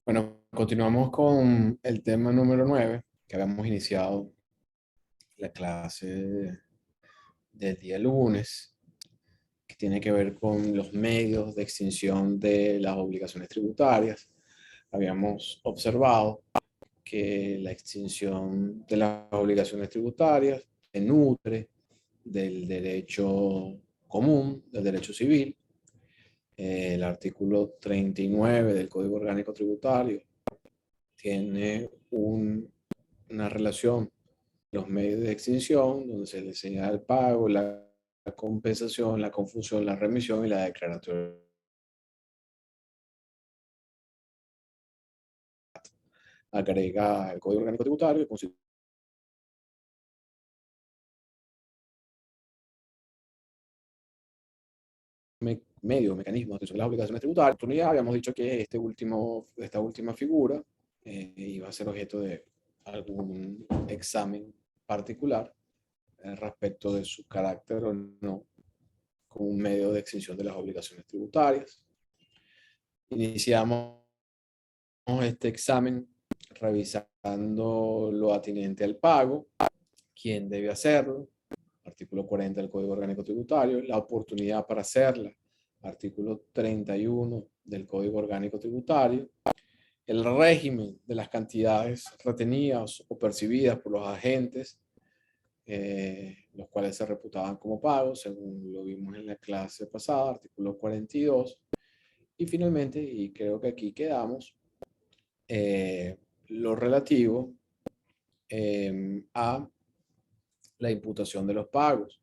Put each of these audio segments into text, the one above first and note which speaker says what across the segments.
Speaker 1: Bueno, continuamos con el tema número 9 que habíamos iniciado la clase del día lunes, que tiene que ver con los medios de extinción de las obligaciones tributarias. Habíamos observado que la extinción de las obligaciones tributarias se nutre del derecho común, del derecho civil. El artículo 39 del Código Orgánico Tributario tiene una relación los medios de extinción, donde se le señala el pago, la compensación, la confusión, la remisión y la declaratoria. Agrega el Código Orgánico Tributario, que constituye medio, mecanismo de las obligaciones tributarias. Ya habíamos dicho que esta última figura iba a ser objeto de algún examen particular respecto de su carácter o no como un medio de extinción de las obligaciones tributarias. Iniciamos este examen revisando lo atinente al pago, quién debe hacerlo, artículo 40 del Código Orgánico Tributario, la oportunidad para hacerla, artículo 31 del Código Orgánico Tributario, el régimen de las cantidades retenidas o percibidas por los agentes, los cuales se reputaban como pagos, según lo vimos en la clase pasada, artículo 42, y finalmente, y creo que aquí quedamos, lo relativo a la imputación de los pagos.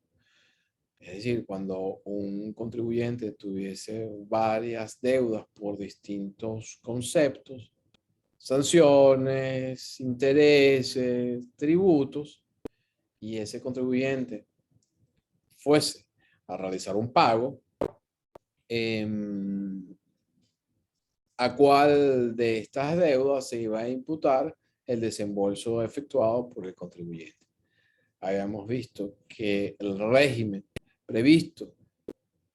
Speaker 1: Es decir, cuando un contribuyente tuviese varias deudas por distintos conceptos, sanciones, intereses, tributos, y ese contribuyente fuese a realizar un pago, ¿a cuál de estas deudas se iba a imputar el desembolso efectuado por el contribuyente? Habíamos visto que previsto,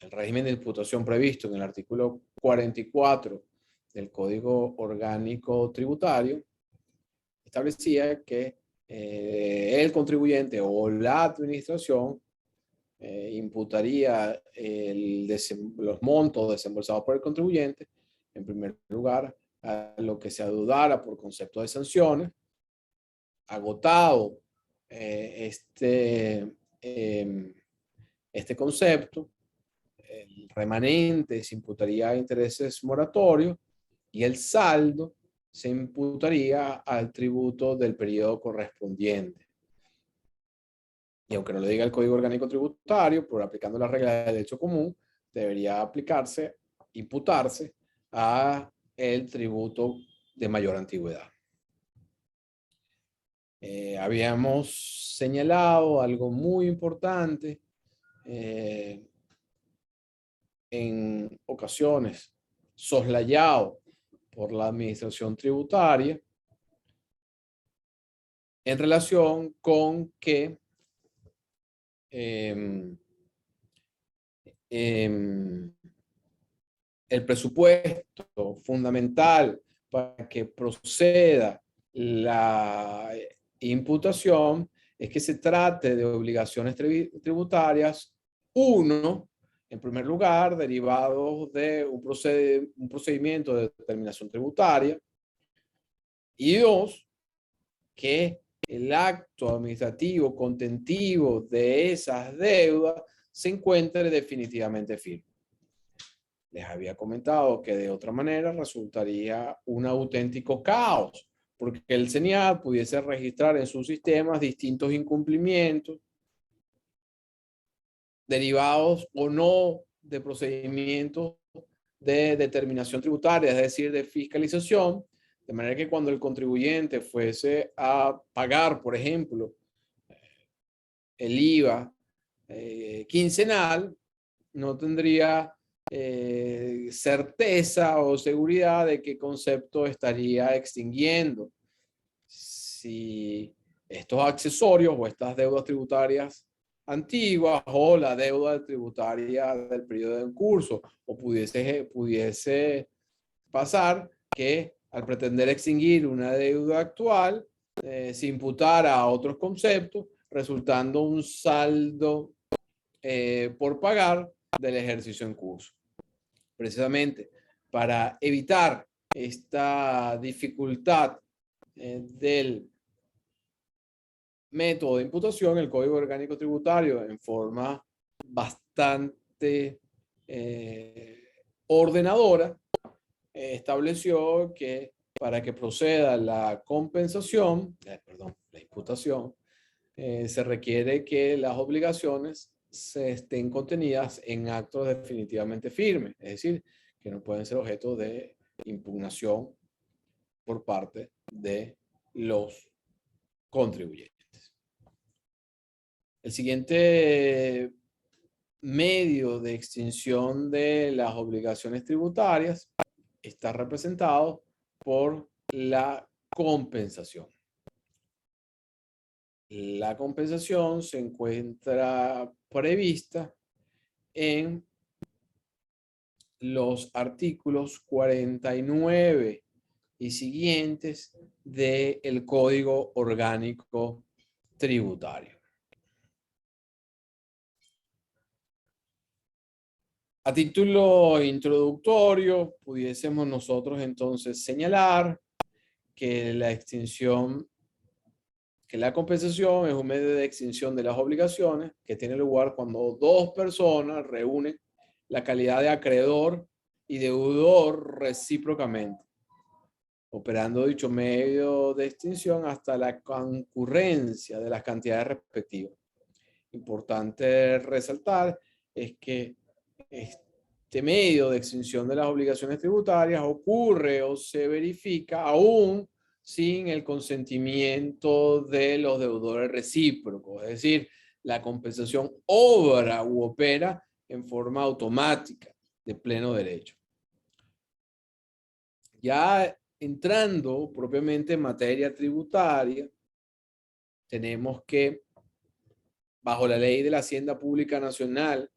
Speaker 1: el régimen de imputación previsto en el artículo 44 del Código Orgánico Tributario establecía que el contribuyente o la administración imputaría los montos desembolsados por el contribuyente, en primer lugar, a lo que se adudara por concepto de sanciones, agotado este concepto, el remanente se imputaría a intereses moratorios y el saldo se imputaría al tributo del periodo correspondiente. Y aunque no lo diga el Código Orgánico Tributario, por aplicando las reglas de derecho común, debería imputarse a el tributo de mayor antigüedad. Habíamos señalado algo muy importante, en ocasiones soslayado por la administración tributaria, en relación con que el presupuesto fundamental para que proceda la imputación es que se trate de obligaciones tributarias, uno, en primer lugar, derivados de un procedimiento de determinación tributaria, y dos, que el acto administrativo contentivo de esas deudas se encuentre definitivamente firme. Les había comentado que de otra manera resultaría un auténtico caos, porque el CENIAT pudiese registrar en sus sistemas distintos incumplimientos derivados o no de procedimientos de determinación tributaria, es decir, de fiscalización, de manera que cuando el contribuyente fuese a pagar, por ejemplo, el IVA quincenal, no tendría certeza o seguridad de qué concepto estaría extinguiendo. Si estos accesorios o estas deudas tributarias antiguas o la deuda tributaria del periodo en curso, o pudiese pasar que al pretender extinguir una deuda actual, se imputara a otros conceptos, resultando un saldo por pagar del ejercicio en curso. Precisamente para evitar esta dificultad del método de imputación, el Código Orgánico Tributario, en forma bastante ordenadora, estableció que para que proceda la compensación, la imputación, se requiere que las obligaciones se estén contenidas en actos definitivamente firmes, es decir, que no pueden ser objeto de impugnación por parte de los contribuyentes. El siguiente medio de extinción de las obligaciones tributarias está representado por la compensación. La compensación se encuentra prevista en los artículos 49 y siguientes del Código Orgánico Tributario. A título introductorio, pudiésemos nosotros entonces señalar que la compensación es un medio de extinción de las obligaciones que tiene lugar cuando dos personas reúnen la calidad de acreedor y deudor recíprocamente, operando dicho medio de extinción hasta la concurrencia de las cantidades respectivas. Importante resaltar es que este medio de extinción de las obligaciones tributarias ocurre o se verifica aún sin el consentimiento de los deudores recíprocos, es decir, la compensación obra u opera en forma automática de pleno derecho. Ya entrando propiamente en materia tributaria, tenemos que bajo la ley de la Hacienda Pública Nacional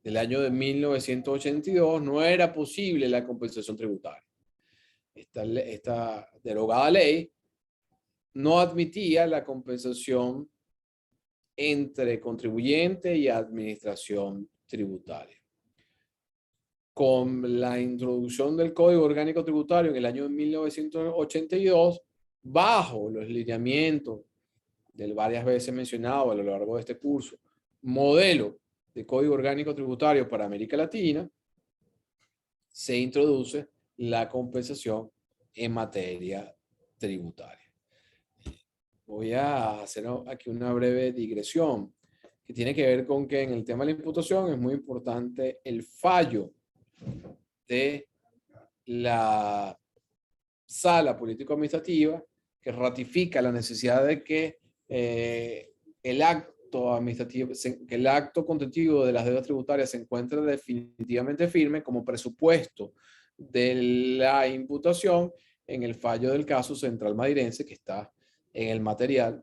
Speaker 1: del año de 1982 no era posible la compensación tributaria. Esta derogada ley no admitía la compensación entre contribuyente y administración tributaria. Con la introducción del Código Orgánico Tributario en el año 1982, bajo los lineamientos del varias veces mencionado a lo largo de este curso, modelo de Código Orgánico Tributario para América Latina, se introduce la compensación en materia tributaria. Voy a hacer aquí una breve digresión que tiene que ver con que en el tema de la imputación es muy importante el fallo de la Sala Político-Administrativa que ratifica la necesidad de que el acto administrativo, que el acto contentivo de las deudas tributarias se encuentre definitivamente firme como presupuesto de la imputación en el fallo del caso central madirense que está en el material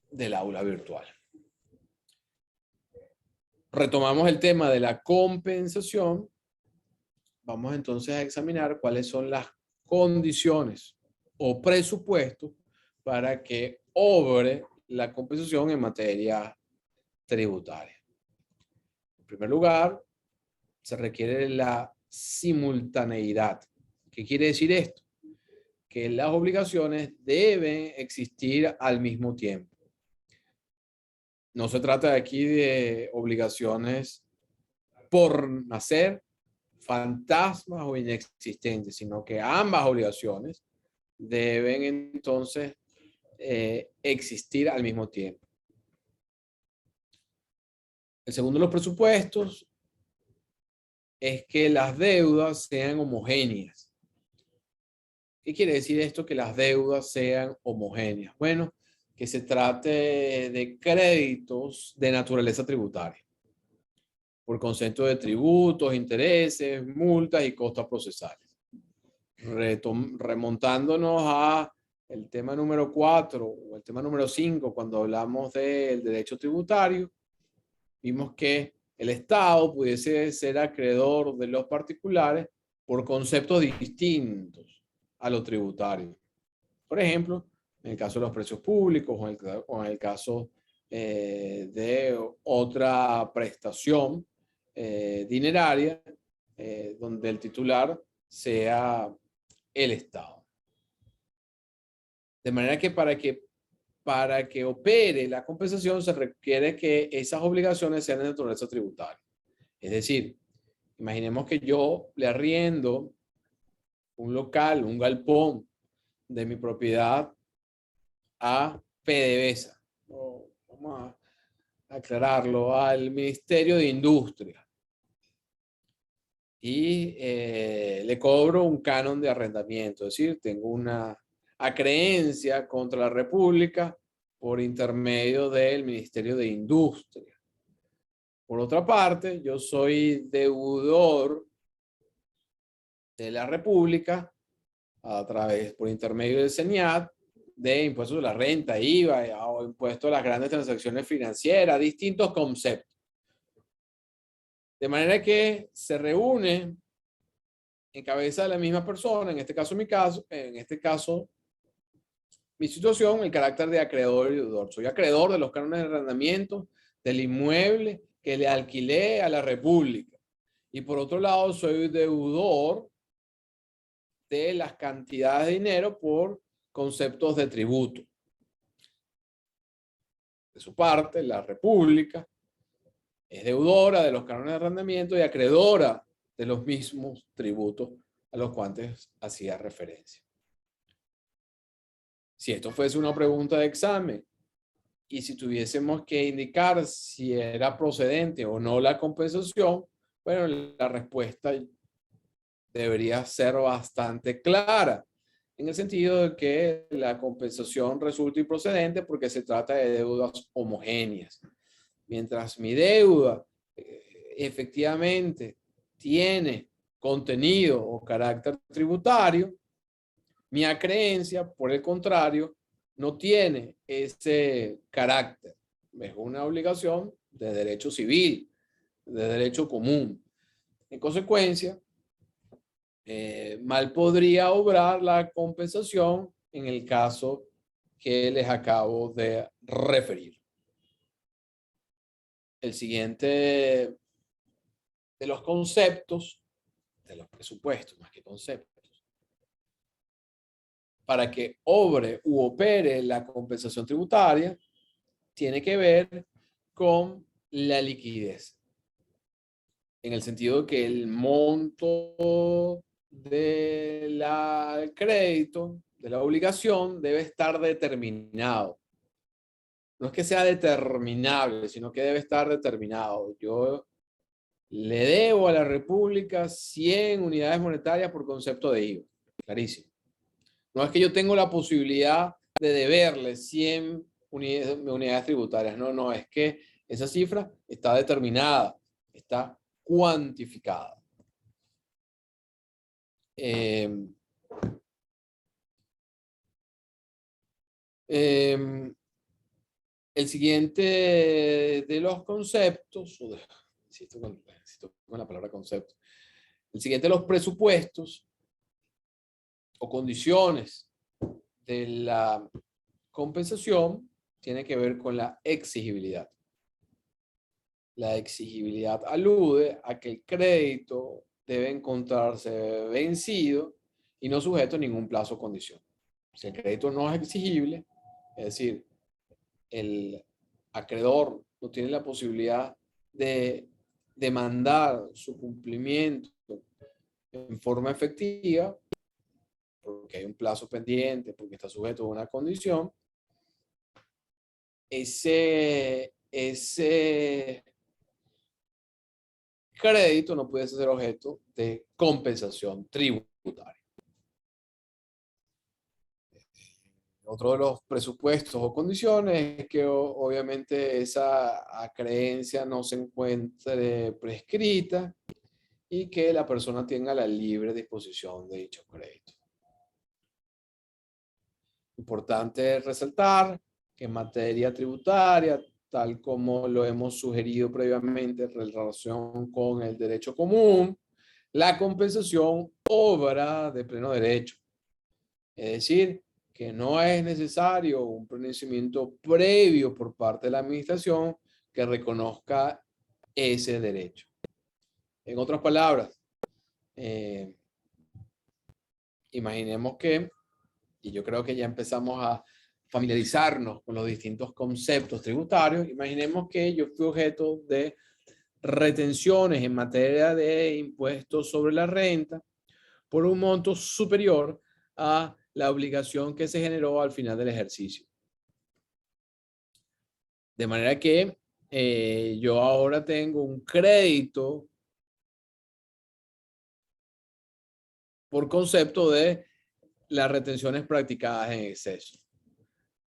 Speaker 1: del aula virtual. Retomamos el tema de la compensación. Vamos entonces a examinar cuáles son las condiciones o presupuestos para que obre la compensación en materia tributaria. En primer lugar, se requiere la simultaneidad. ¿Qué quiere decir esto? Que las obligaciones deben existir al mismo tiempo. No se trata aquí de obligaciones por nacer, fantasmas o inexistentes, sino que ambas obligaciones deben entonces existir al mismo tiempo. El segundo de los presupuestos es que las deudas sean homogéneas. ¿Qué quiere decir esto? Que las deudas sean homogéneas. Bueno, que se trate de créditos de naturaleza tributaria, por concepto de tributos, intereses, multas y costas procesales. Remontándonos a el tema número 4 o el tema número 5, cuando hablamos del derecho tributario, vimos que el Estado pudiese ser acreedor de los particulares por conceptos distintos a lo tributario. Por ejemplo, en el caso de los precios públicos o en el caso de otra prestación dineraria donde el titular sea el Estado. De manera que para que opere la compensación se requiere que esas obligaciones sean de naturaleza tributaria. Es decir, imaginemos que yo le arriendo un local, un galpón de mi propiedad a PDVSA. Vamos a aclararlo, al Ministerio de Industria. Y le cobro un canon de arrendamiento. Es decir, tengo una acreencia contra la República por intermedio del Ministerio de Industria. Por otra parte, yo soy deudor de la República a través, por intermedio del CENIAT, de impuestos de la renta, IVA o impuestos a las grandes transacciones financieras, distintos conceptos. De manera que se reúne en cabeza de la misma persona, en este caso mi situación, el carácter de acreedor y deudor. Soy acreedor de los cánones de arrendamiento del inmueble que le alquilé a la República. Y por otro lado, soy deudor de las cantidades de dinero por conceptos de tributo. De su parte, la República es deudora de los cánones de arrendamiento y acreedora de los mismos tributos a los cuales hacía referencia. Si esto fuese una pregunta de examen y si tuviésemos que indicar si era procedente o no la compensación, bueno, la respuesta debería ser bastante clara, en el sentido de que la compensación resulta improcedente porque se trata de deudas homogéneas. Mientras mi deuda efectivamente tiene contenido o carácter tributario, mi acreencia, por el contrario, no tiene ese carácter. Es una obligación de derecho civil, de derecho común. En consecuencia, mal podría obrar la compensación en el caso que les acabo de referir. El siguiente de los conceptos, de los presupuestos más que conceptos, para que obre u opere la compensación tributaria, tiene que ver con la liquidez. En el sentido de que el monto del crédito, de la obligación, debe estar determinado. No es que sea determinable, sino que debe estar determinado. Yo le debo a la República 100 unidades monetarias por concepto de IVA. Clarísimo. No es que yo tengo la posibilidad de deberle 100 unidades tributarias. No, es que esa cifra está determinada, está cuantificada. El siguiente de los conceptos, insisto con la palabra concepto, el siguiente de los presupuestos o condiciones de la compensación tiene que ver con la exigibilidad. La exigibilidad alude a que el crédito debe encontrarse vencido y no sujeto a ningún plazo o condición. Si el crédito no es exigible, es decir, el acreedor no tiene la posibilidad de demandar su cumplimiento en forma efectiva, porque hay un plazo pendiente, porque está sujeto a una condición, ese crédito no puede ser objeto de compensación tributaria. Otro de los presupuestos o condiciones es que obviamente esa acreencia no se encuentre prescrita y que la persona tenga la libre disposición de dicho crédito. Importante resaltar que en materia tributaria, tal como lo hemos sugerido previamente en relación con el derecho común, la compensación obra de pleno derecho. Es decir, que no es necesario un pronunciamiento previo por parte de la administración que reconozca ese derecho. En otras palabras, imaginemos que, y yo creo que ya empezamos a familiarizarnos con los distintos conceptos tributarios, imaginemos que yo fui objeto de retenciones en materia de impuestos sobre la renta por un monto superior a la obligación que se generó al final del ejercicio. De manera que yo ahora tengo un crédito por concepto de las retenciones practicadas en exceso.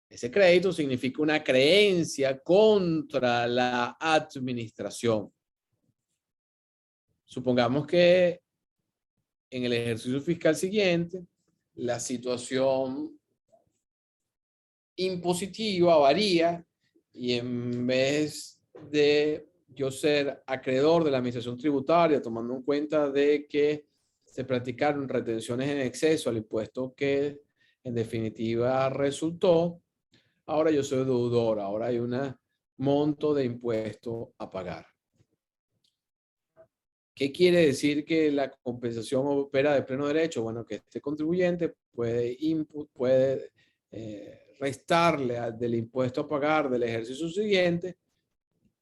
Speaker 1: Ese crédito significa una creencia contra la administración. Supongamos que en el ejercicio fiscal siguiente, la situación impositiva varía y en vez de yo ser acreedor de la administración tributaria, tomando en cuenta de que se practicaron retenciones en exceso al impuesto que en definitiva resultó, ahora yo soy deudor, ahora hay un monto de impuesto a pagar. ¿Qué quiere decir que la compensación opera de pleno derecho? Bueno, que este contribuyente puede restarle del impuesto a pagar del ejercicio siguiente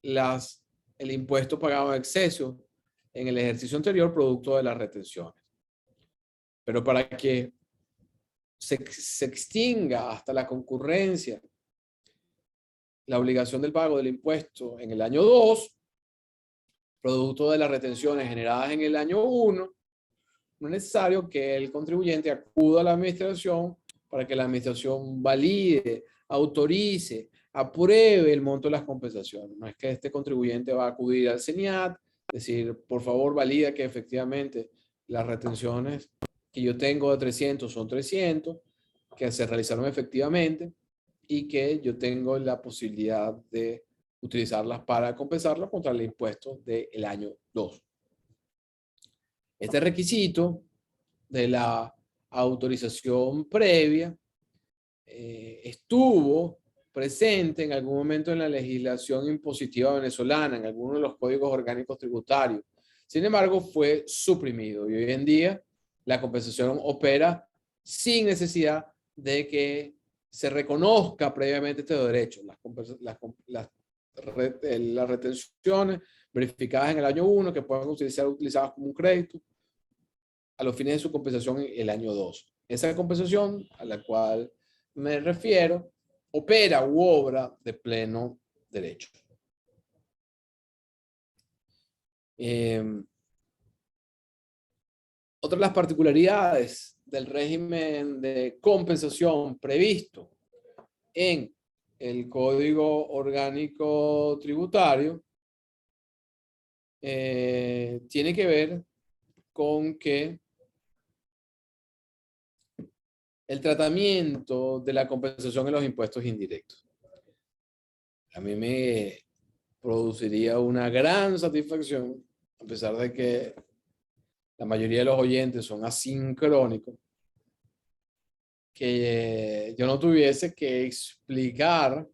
Speaker 1: el impuesto pagado en exceso en el ejercicio anterior producto de las retenciones. Pero para que se extinga hasta la concurrencia la obligación del pago del impuesto en el año 2, producto de las retenciones generadas en el año 1, no es necesario que el contribuyente acuda a la administración para que la administración valide, autorice, apruebe el monto de las compensaciones. No es que este contribuyente va a acudir al CENIAT, decir, por favor, valida que efectivamente las retenciones que yo tengo de 300 son 300, que se realizaron efectivamente y que yo tengo la posibilidad de utilizarlas para compensarlas contra el impuesto del año 2. Este requisito de la autorización previa estuvo presente en algún momento en la legislación impositiva venezolana, en algunos de los códigos orgánicos tributarios. Sin embargo, fue suprimido y hoy en día la compensación opera sin necesidad de que se reconozca previamente este derecho. Las retenciones verificadas en el año 1 que pueden ser utilizadas como un crédito a los fines de su compensación en el año 2. Esa compensación a la cual me refiero opera u obra de pleno derecho. Otra de las particularidades del régimen de compensación previsto en el Código Orgánico Tributario tiene que ver con que el tratamiento de la compensación en los impuestos indirectos. A mí me produciría una gran satisfacción, a pesar de que la mayoría de los oyentes son asincrónicos, que yo no tuviese que explicar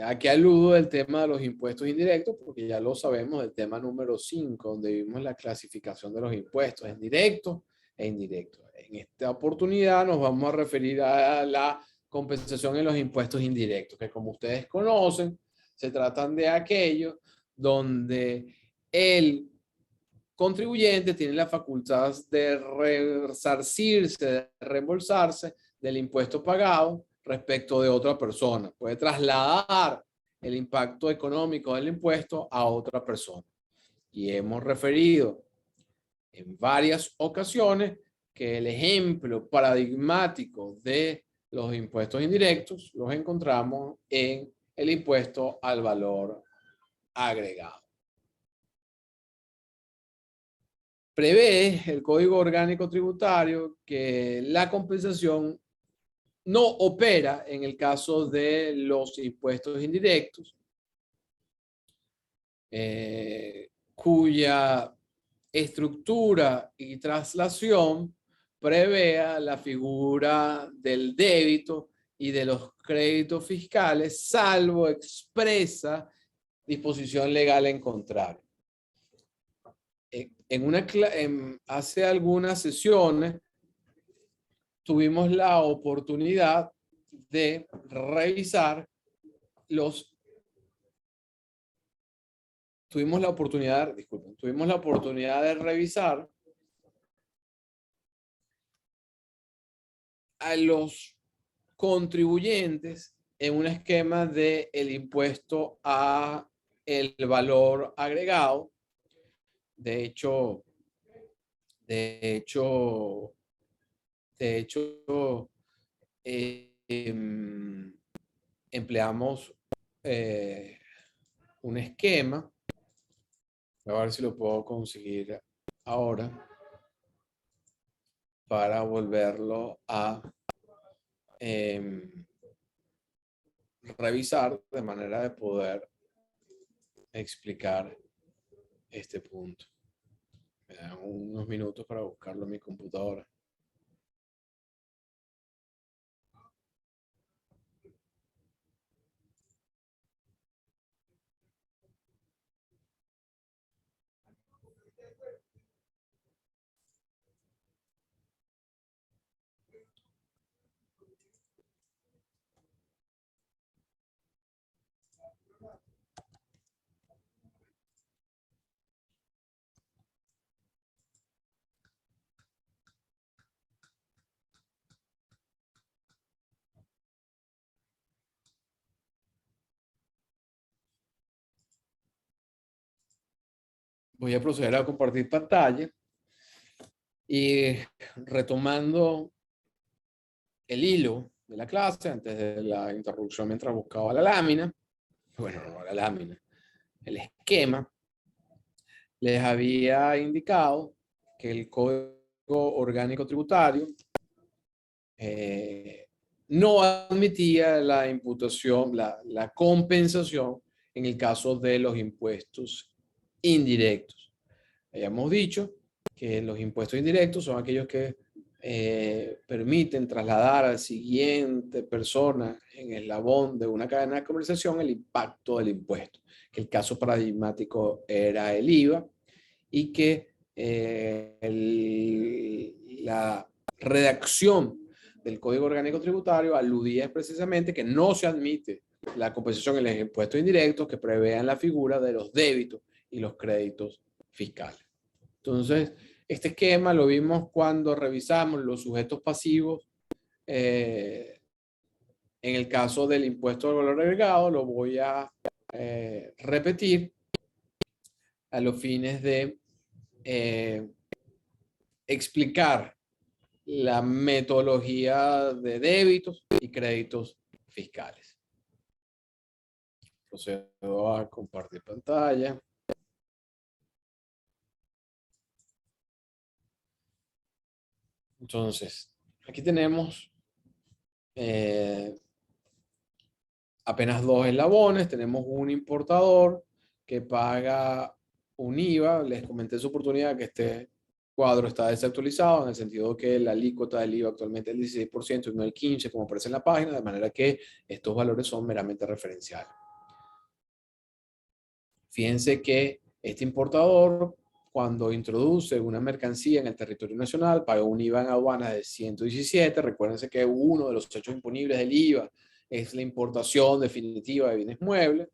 Speaker 1: a qué aludo el tema de los impuestos indirectos, porque ya lo sabemos del tema número 5, donde vimos la clasificación de los impuestos en directos e indirectos. En esta oportunidad nos vamos a referir a la compensación en los impuestos indirectos, que como ustedes conocen, se tratan de aquellos donde el contribuyente tiene la facultad de resarcirse, de reembolsarse del impuesto pagado respecto de otra persona. Puede trasladar el impacto económico del impuesto a otra persona. Y hemos referido en varias ocasiones que el ejemplo paradigmático de los impuestos indirectos los encontramos en el impuesto al valor agregado. Prevé el Código Orgánico Tributario que la compensación no opera en el caso de los impuestos indirectos, cuya estructura y traslación prevea la figura del débito y de los créditos fiscales, salvo expresa disposición legal en contrario. Hace algunas sesiones tuvimos la oportunidad de revisar tuvimos la oportunidad de revisar a los contribuyentes en un esquema de el impuesto a el valor agregado. De hecho, empleamos un esquema. Voy a ver si lo puedo conseguir ahora para volverlo a revisar de manera de poder explicar este punto. Me dan unos minutos para buscarlo en mi computadora. Voy a proceder a compartir pantalla y retomando el hilo de la clase antes de la interrupción mientras buscaba la lámina, bueno, no la lámina, el esquema, les había indicado que el Código Orgánico Tributario no admitía la imputación, la compensación en el caso de los impuestos indirectos. Habíamos dicho que los impuestos indirectos son aquellos que permiten trasladar a la siguiente persona en el eslabón de una cadena de comercialización el impacto del impuesto, que el caso paradigmático era el IVA y que la redacción del Código Orgánico Tributario aludía precisamente que no se admite la compensación en los impuestos indirectos que prevean la figura de los débitos y los créditos fiscales. Entonces, este esquema lo vimos cuando revisamos los sujetos pasivos. En el caso del impuesto al valor agregado, lo voy a repetir a los fines de explicar la metodología de débitos y créditos fiscales. Procedo a compartir pantalla. Entonces, aquí tenemos apenas dos eslabones. Tenemos un importador que paga un IVA. Les comenté en su oportunidad que este cuadro está desactualizado en el sentido que la alícuota del IVA actualmente es el 16% y no el 15% como aparece en la página, de manera que estos valores son meramente referenciales. Fíjense que este importador, cuando introduce una mercancía en el territorio nacional, paga un IVA en aduanas de 117. Recuérdense que uno de los hechos imponibles del IVA es la importación definitiva de bienes muebles.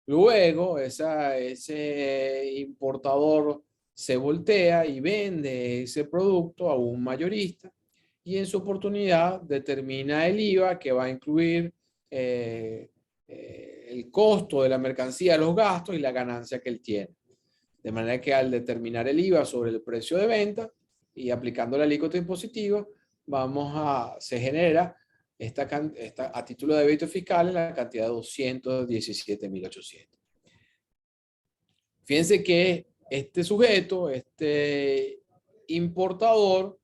Speaker 1: Luego, ese importador se voltea y vende ese producto a un mayorista y en su oportunidad determina el IVA que va a incluir el costo de la mercancía, los gastos y la ganancia que él tiene. De manera que al determinar el IVA sobre el precio de venta y aplicando la alícuota impositiva, se genera a título de débito fiscal en la cantidad de 217.800. Fíjense que este sujeto, este importador,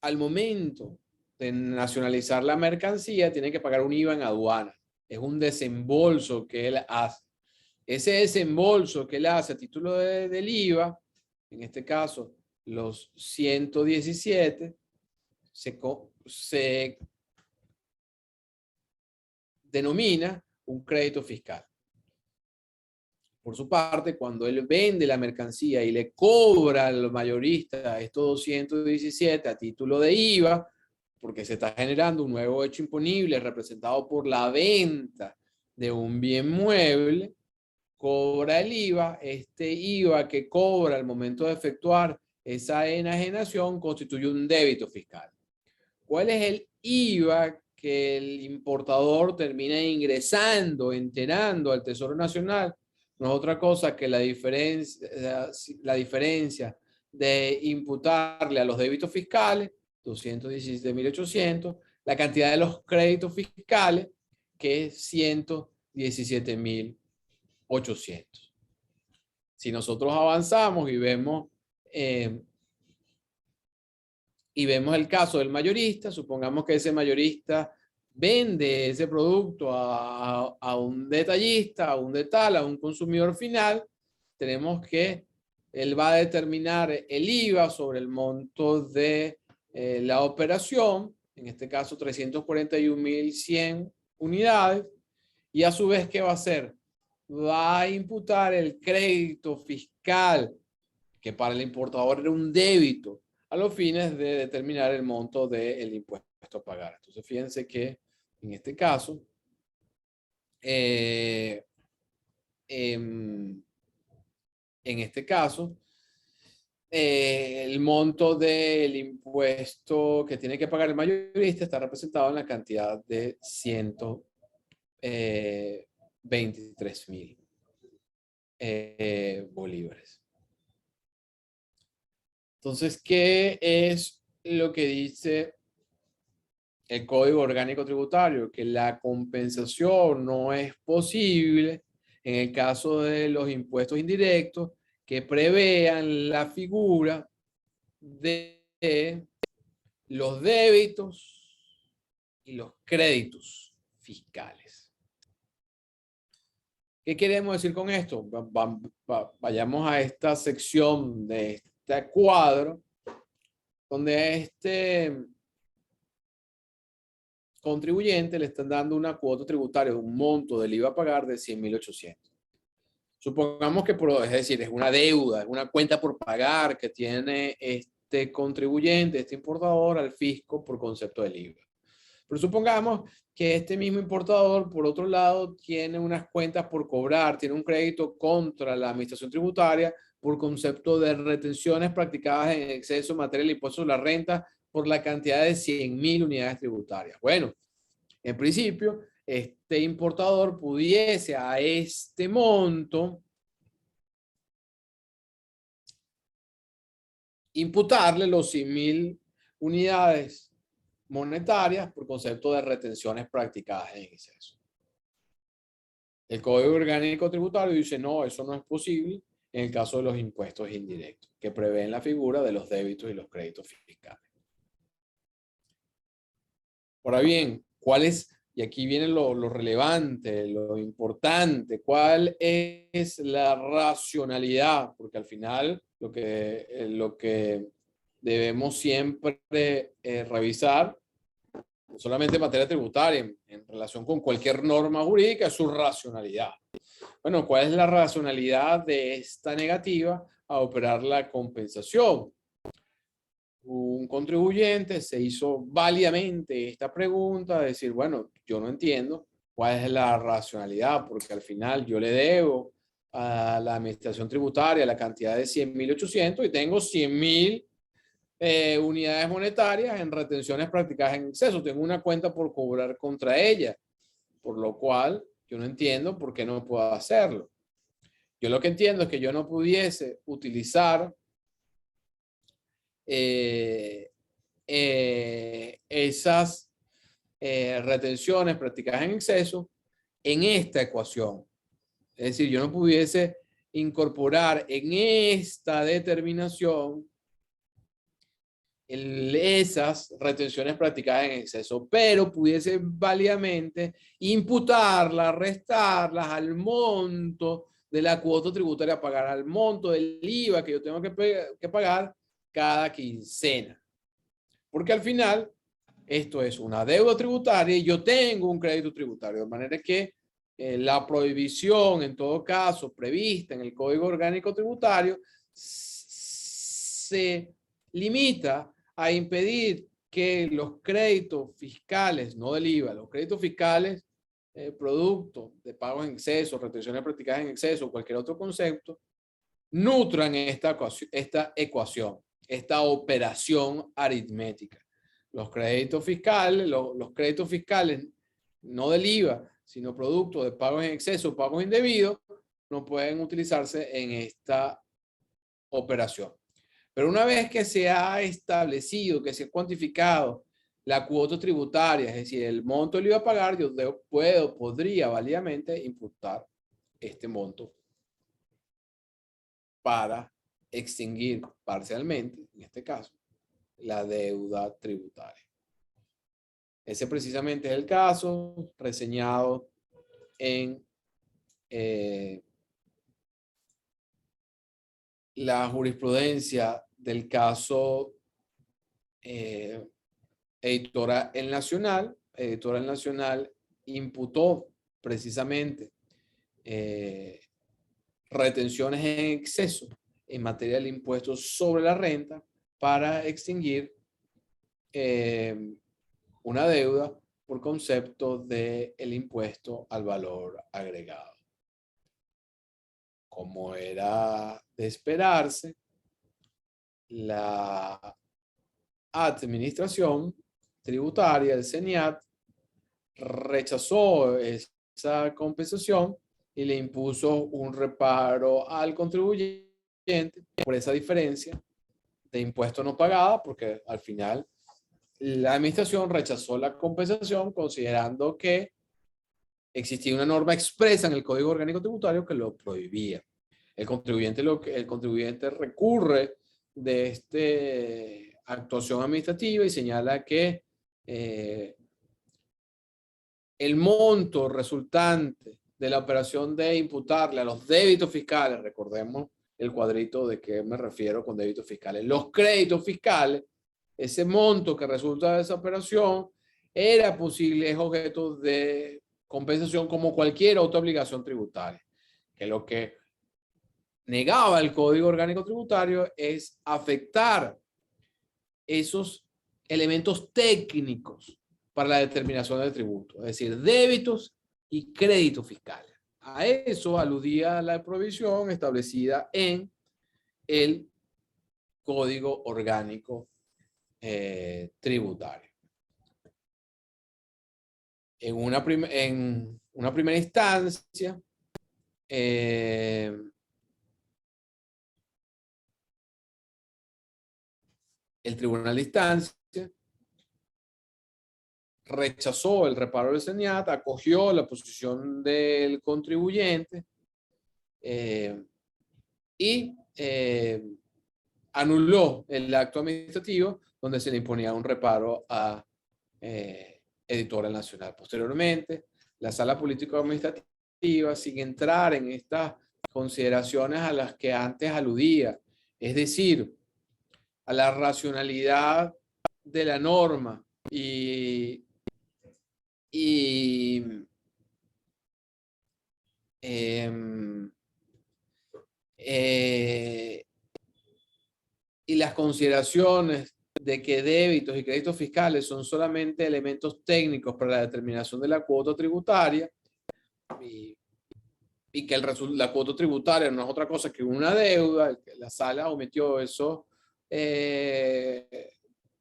Speaker 1: al momento de nacionalizar la mercancía, tiene que pagar un IVA en aduana. Es un desembolso que él hace. ese desembolso que él hace a título del IVA, en este caso los 117, se denomina un crédito fiscal. Por su parte, cuando él vende la mercancía y le cobra al mayorista estos 217 a título de IVA, porque se está generando un nuevo hecho imponible representado por la venta de un bien mueble, cobra el IVA. Este IVA que cobra al momento de efectuar esa enajenación constituye un débito fiscal. ¿Cuál es el IVA que el importador termina ingresando, enterando al Tesoro Nacional? No es otra cosa que la diferencia de imputarle a los débitos fiscales, 217.800, la cantidad de los créditos fiscales, que es 117.800. Si nosotros avanzamos y vemos el caso del mayorista, supongamos que ese mayorista vende ese producto a un detallista, a un detal, a un consumidor final, tenemos que él va a determinar el IVA sobre el monto de la operación, en este caso 341.100 unidades, y a su vez, ¿qué va a hacer? Va a imputar el crédito fiscal, que para el importador era un débito, a los fines de determinar el monto del impuesto a pagar. Entonces, fíjense que en este caso, en este caso, el monto del impuesto que tiene que pagar el mayorista está representado en la cantidad de 123.000 bolívares. Entonces, ¿qué es lo que dice el Código Orgánico Tributario? Que la compensación no es posible en el caso de los impuestos indirectos que prevean la figura de los débitos y los créditos fiscales. ¿Qué queremos decir con esto? Vayamos a esta sección de este cuadro, donde a este contribuyente le están dando una cuota tributaria, un monto del IVA a pagar de 100.800. Supongamos que, es decir, es una deuda, es una cuenta por pagar que tiene este contribuyente, este importador, al fisco por concepto del IVA. Pero supongamos que este mismo importador, por otro lado, tiene unas cuentas por cobrar, tiene un crédito contra la administración tributaria por concepto de retenciones practicadas en exceso en materia del impuesto sobre la renta por la cantidad de 100.000 unidades tributarias. Bueno, en principio, este importador pudiese a este monto imputarle los 100.000 unidades monetarias por concepto de retenciones practicadas en exceso. El Código Orgánico Tributario dice, no, eso no es posible en el caso de los impuestos indirectos, que prevén la figura de los débitos y los créditos fiscales. Ahora bien, ¿cuál es, y aquí viene lo relevante, lo importante, cuál es la racionalidad? Porque al final lo que debemos siempre revisar, no solamente en materia tributaria, en relación con cualquier norma jurídica, es su racionalidad. Bueno, ¿cuál es la racionalidad de esta negativa a operar la compensación? Un contribuyente se hizo válidamente esta pregunta, de decir, bueno, yo no entiendo cuál es la racionalidad, porque al final yo le debo a la administración tributaria la cantidad de 100.800 y tengo 100.000 unidades monetarias en retenciones practicadas en exceso. Tengo una cuenta por cobrar contra ella, por lo cual yo no entiendo por qué no puedo hacerlo. Yo lo que entiendo es que yo no pudiese utilizar esas retenciones practicadas en exceso en esta ecuación. Es decir, yo no pudiese incorporar en esta determinación esas retenciones practicadas en exceso, pero pudiese válidamente imputarlas, restarlas al monto de la cuota tributaria a pagar, al monto del IVA que yo tengo que pagar cada quincena. Porque al final, esto es una deuda tributaria y yo tengo un crédito tributario, de manera que la prohibición, en todo caso, prevista en el Código Orgánico Tributario, se limita a impedir que los créditos fiscales, no del IVA, los créditos fiscales, producto de pagos en exceso, retenciones practicadas en exceso o cualquier otro concepto, nutran esta ecuación, esta operación aritmética. Los créditos fiscales, los créditos fiscales no del IVA, sino producto de pagos en exceso, pagos indebidos, no pueden utilizarse en esta operación. Pero una vez que se ha establecido, que se ha cuantificado la cuota tributaria, es decir, el monto del IVA a pagar, yo podría válidamente imputar este monto para extinguir parcialmente, en este caso, la deuda tributaria. Ese precisamente es el caso reseñado en la jurisprudencia del caso Editora El Nacional. Editora El Nacional imputó precisamente retenciones en exceso en materia del impuesto sobre la renta para extinguir una deuda por concepto del impuesto al valor agregado. Como era de esperarse, la administración tributaria, el CENIAT, rechazó esa compensación y le impuso un reparo al contribuyente por esa diferencia de impuesto no pagada, porque al final la administración rechazó la compensación considerando que existía una norma expresa en el Código Orgánico Tributario que lo prohibía. El contribuyente recurre de esta actuación administrativa y señala que el monto resultante de la operación de imputarle a los débitos fiscales, recordemos el cuadrito de qué me refiero con débitos fiscales, los créditos fiscales, ese monto que resulta de esa operación era posible, es objeto de compensación como cualquier otra obligación tributaria, que lo que negaba el Código Orgánico Tributario es afectar esos elementos técnicos para la determinación del tributo, es decir, débitos y créditos fiscales. A eso aludía la prohibición establecida en el Código Orgánico Tributario. En una primera instancia, el Tribunal de Instancia rechazó el reparo del CENIAT, acogió la posición del contribuyente y anuló el acto administrativo donde se le imponía un reparo a Editora Nacional. Posteriormente, la Sala Político-Administrativa, sin entrar en estas consideraciones a las que antes aludía, es decir, a la racionalidad de la norma y las consideraciones de que débitos y créditos fiscales son solamente elementos técnicos para la determinación de la cuota tributaria y que la cuota tributaria no es otra cosa que una deuda. La sala omitió esos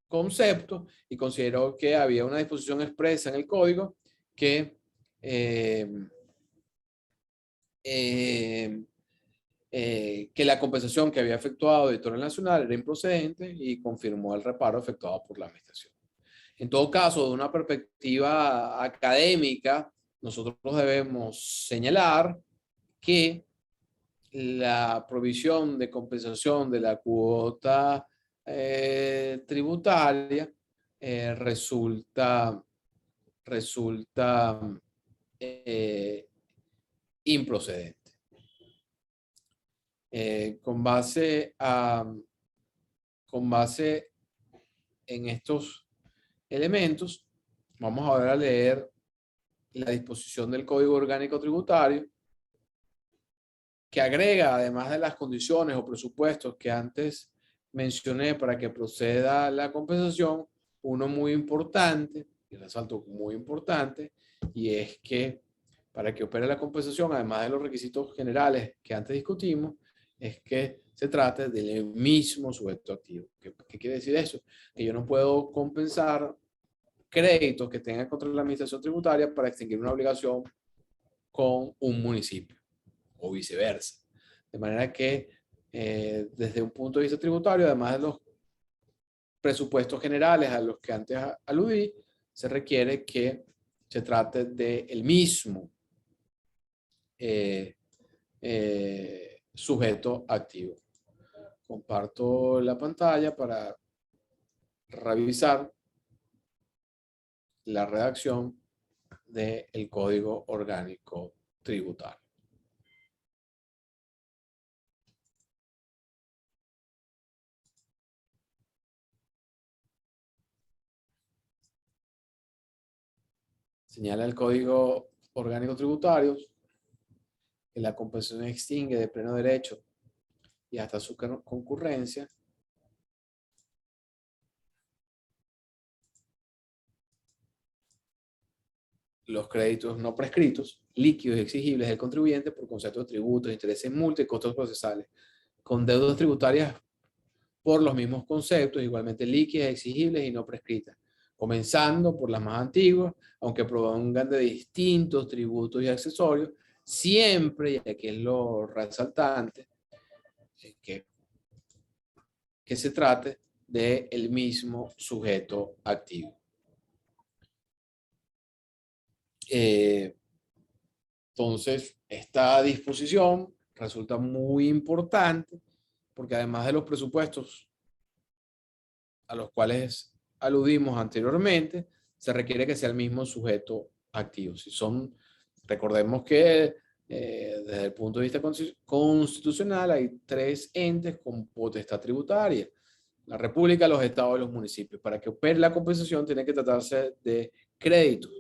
Speaker 1: conceptos y consideró que había una disposición expresa en el código que la compensación que había efectuado Editorial Nacional era improcedente y confirmó el reparo efectuado por la administración. En todo caso, de una perspectiva académica, nosotros debemos señalar que la provisión de compensación de la cuota tributaria resulta improcedente. Con base en estos elementos, vamos ahora a leer la disposición del Código Orgánico Tributario, que agrega, además de las condiciones o presupuestos que antes mencioné para que proceda la compensación, uno muy importante, y resalto muy importante, y es que para que opere la compensación, además de los requisitos generales que antes discutimos, es que se trate del mismo sujeto activo. ¿Qué quiere decir eso? Que yo no puedo compensar créditos que tenga contra la administración tributaria para extinguir una obligación con un municipio o viceversa. De manera que desde un punto de vista tributario, además de los presupuestos generales a los que antes aludí, se requiere que se trate del mismo sujeto activo. Comparto la pantalla para revisar la redacción del Código Orgánico Tributario. Señala el Código Orgánico Tributario que la compensación extingue de pleno derecho y hasta su concurrencia los créditos no prescritos, líquidos y exigibles del contribuyente por concepto de tributos, intereses, multas y costos procesales, con deudas tributarias por los mismos conceptos, igualmente líquidas, exigibles y no prescritas, comenzando por las más antiguas, aunque provengan de distintos tributos y accesorios, siempre, y aquí es lo resaltante, que se trate del mismo sujeto activo. Entonces, esta disposición resulta muy importante porque además de los presupuestos a los cuales aludimos anteriormente, se requiere que sea el mismo sujeto activo. Si son, recordemos que desde el punto de vista constitucional hay tres entes con potestad tributaria: la República, los estados y los municipios. Para que opere la compensación tiene que tratarse de créditos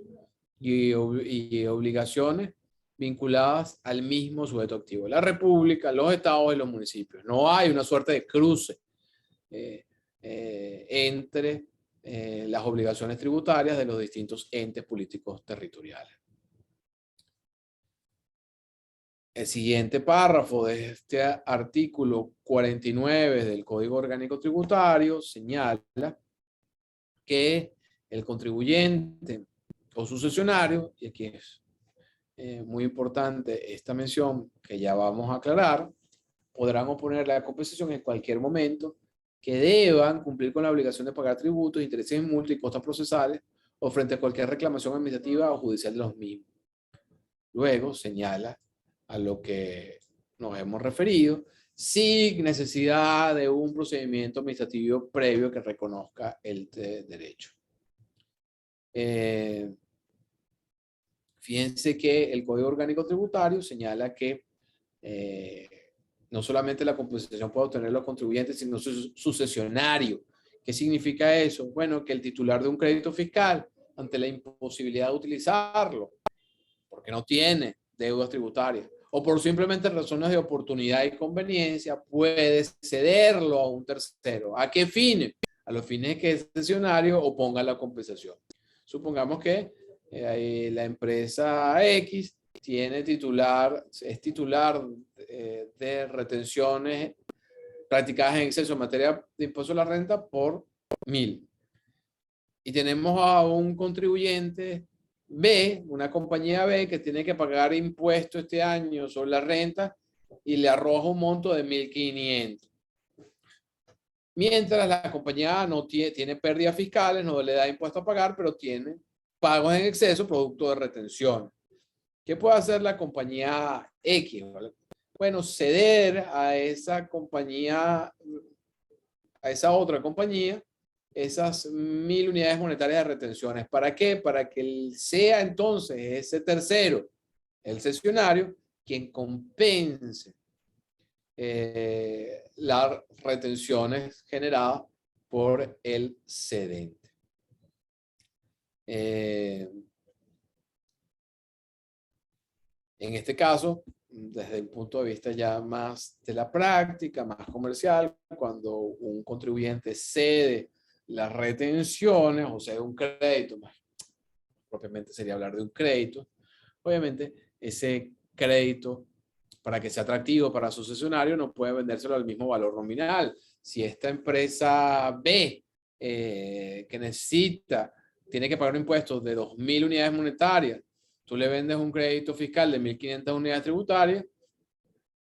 Speaker 1: y obligaciones vinculadas al mismo sujeto activo: la República, los estados y los municipios. No hay una suerte de cruce entre las obligaciones tributarias de los distintos entes políticos territoriales. El siguiente párrafo de este artículo 49 del Código Orgánico Tributario señala que el contribuyente o sucesionario, y aquí es muy importante esta mención que ya vamos a aclarar, podrán oponer la compensación en cualquier momento que deban cumplir con la obligación de pagar tributos, intereses, multas y costas procesales o frente a cualquier reclamación administrativa o judicial de los mismos. Luego señala a lo que nos hemos referido, sin necesidad de un procedimiento administrativo previo que reconozca el derecho. Fíjense que el Código Orgánico Tributario señala que no solamente la compensación puede obtener los contribuyentes, sino su sucesionario. ¿Qué significa eso? Bueno, que el titular de un crédito fiscal, ante la imposibilidad de utilizarlo, porque no tiene deudas tributarias, o por simplemente razones de oportunidad y conveniencia, puede cederlo a un tercero. ¿A qué fines? A los fines de que el cesionario oponga la compensación. Supongamos que la empresa X tiene es titular de retenciones practicadas en exceso en materia de impuesto a la renta por 1.000. Y tenemos a un contribuyente B, una compañía B, que tiene que pagar impuestos este año sobre la renta y le arroja un monto de 1.500. Mientras la compañía A no tiene pérdidas fiscales, no le da impuesto a pagar, pero tiene pagos en exceso producto de retención. ¿Qué puede hacer la compañía X? Bueno, ceder a esa compañía, a esa otra compañía, esas 1.000 unidades monetarias de retenciones. ¿Para qué? Para que sea entonces ese tercero, el cesionario, quien compense las retenciones generadas por el cedente. En este caso, desde el punto de vista ya más de la práctica, más comercial, cuando un contribuyente cede las retenciones o cede un crédito, más propiamente sería hablar de un crédito, obviamente ese crédito, para que sea atractivo para su cesionario, no puede vendérselo al mismo valor nominal. Si esta empresa B que necesita, tiene que pagar un impuesto de 2.000 unidades monetarias, tú le vendes un crédito fiscal de 1.500 unidades tributarias,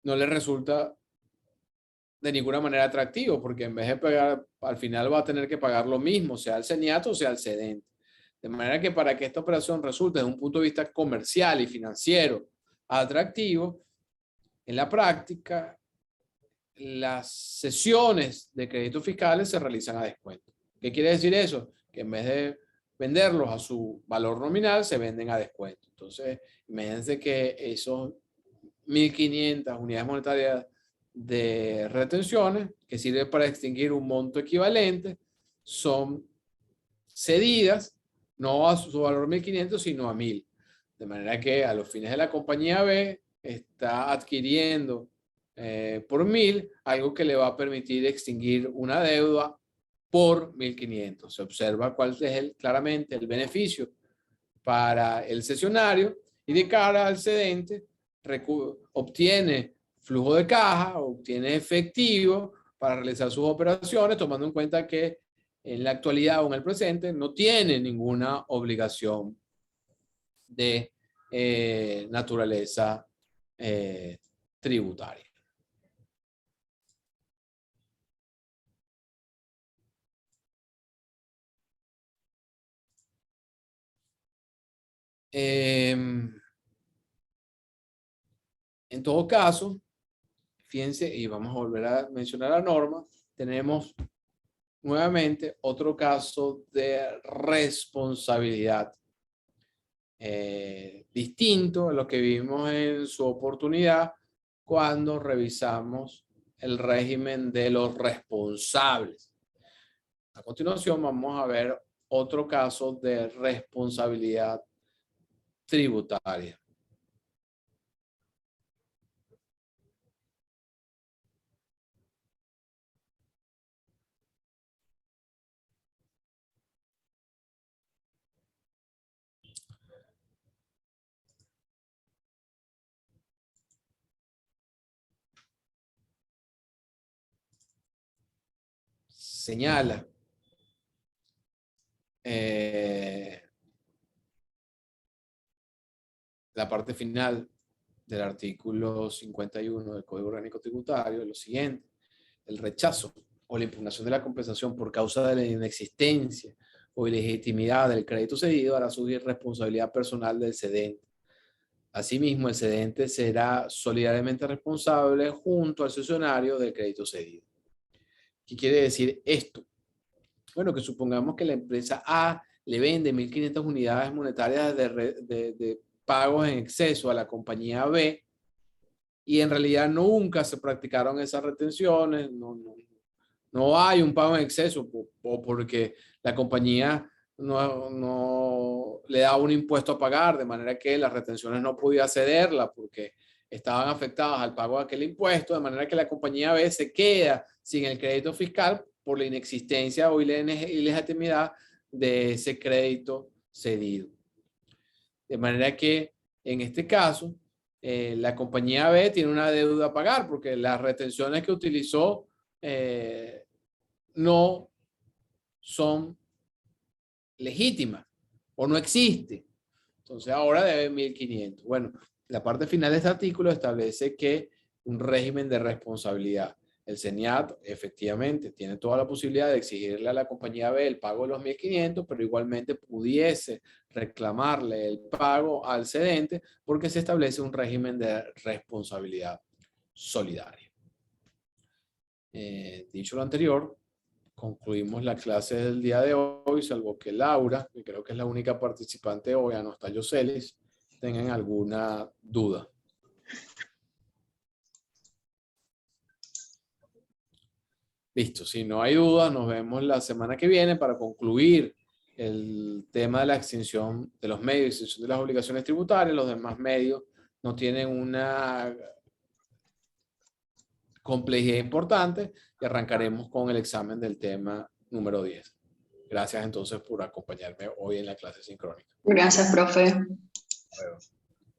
Speaker 1: no le resulta de ninguna manera atractivo, porque en vez de pagar, al final va a tener que pagar lo mismo, sea el ceniato o sea el cedente. De manera que para que esta operación resulte desde un punto de vista comercial y financiero atractivo, en la práctica, las sesiones de créditos fiscales se realizan a descuento. ¿Qué quiere decir eso? Que en vez de venderlos a su valor nominal, se venden a descuento. Entonces, imagínense que esos 1.500 unidades monetarias de retenciones, que sirven para extinguir un monto equivalente, son cedidas no a su valor 1.500, sino a 1.000. De manera que a los fines de la compañía B está adquiriendo por 1.000 algo que le va a permitir extinguir una deuda por 1.500. Se observa cuál es claramente el beneficio para el cesionario y de cara al cedente obtiene flujo de caja, obtiene efectivo para realizar sus operaciones, tomando en cuenta que en la actualidad o en el presente no tiene ninguna obligación de naturaleza tributaria. En todo caso, fíjense, y vamos a volver a mencionar la norma, tenemos nuevamente otro caso de responsabilidad distinto a lo que vimos en su oportunidad cuando revisamos el régimen de los responsables. A continuación vamos a ver otro caso de responsabilidad tributaria. Señala la parte final del artículo 51 del Código Orgánico Tributario lo siguiente: el rechazo o la impugnación de la compensación por causa de la inexistencia o ilegitimidad del crédito cedido hará surgir responsabilidad personal del cedente. Asimismo, el cedente será solidariamente responsable junto al cesionario del crédito cedido. ¿Qué quiere decir esto? Bueno, que supongamos que la empresa A le vende 1.500 unidades monetarias de pagos en exceso a la compañía B y en realidad nunca se practicaron esas retenciones, no hay un pago en exceso o porque la compañía no le da un impuesto a pagar, de manera que las retenciones no podía cederla porque estaban afectadas al pago de aquel impuesto, de manera que la compañía B se queda sin el crédito fiscal por la inexistencia o ilegitimidad de ese crédito cedido. De manera que en este caso, la compañía B tiene una deuda a pagar porque las retenciones que utilizó no son legítimas o no existe. Entonces ahora debe 1.500. Bueno, la parte final de este artículo establece que un régimen de responsabilidad. El CENIAT efectivamente tiene toda la posibilidad de exigirle a la compañía B el pago de los 1.500, pero igualmente pudiese reclamarle el pago al cedente porque se establece un régimen de responsabilidad solidaria. Dicho lo anterior, concluimos la clase del día de hoy, salvo que Laura, que creo que es la única participante hoy, no está Yoselis, tengan alguna duda. Listo, si no hay dudas, nos vemos la semana que viene para concluir el tema de la extinción de los medios, extinción de las obligaciones tributarias. Los demás medios no tienen una complejidad importante y arrancaremos con el examen del tema número 10. Gracias entonces por acompañarme hoy en la clase sincrónica.
Speaker 2: Gracias, profe.
Speaker 1: Hasta luego.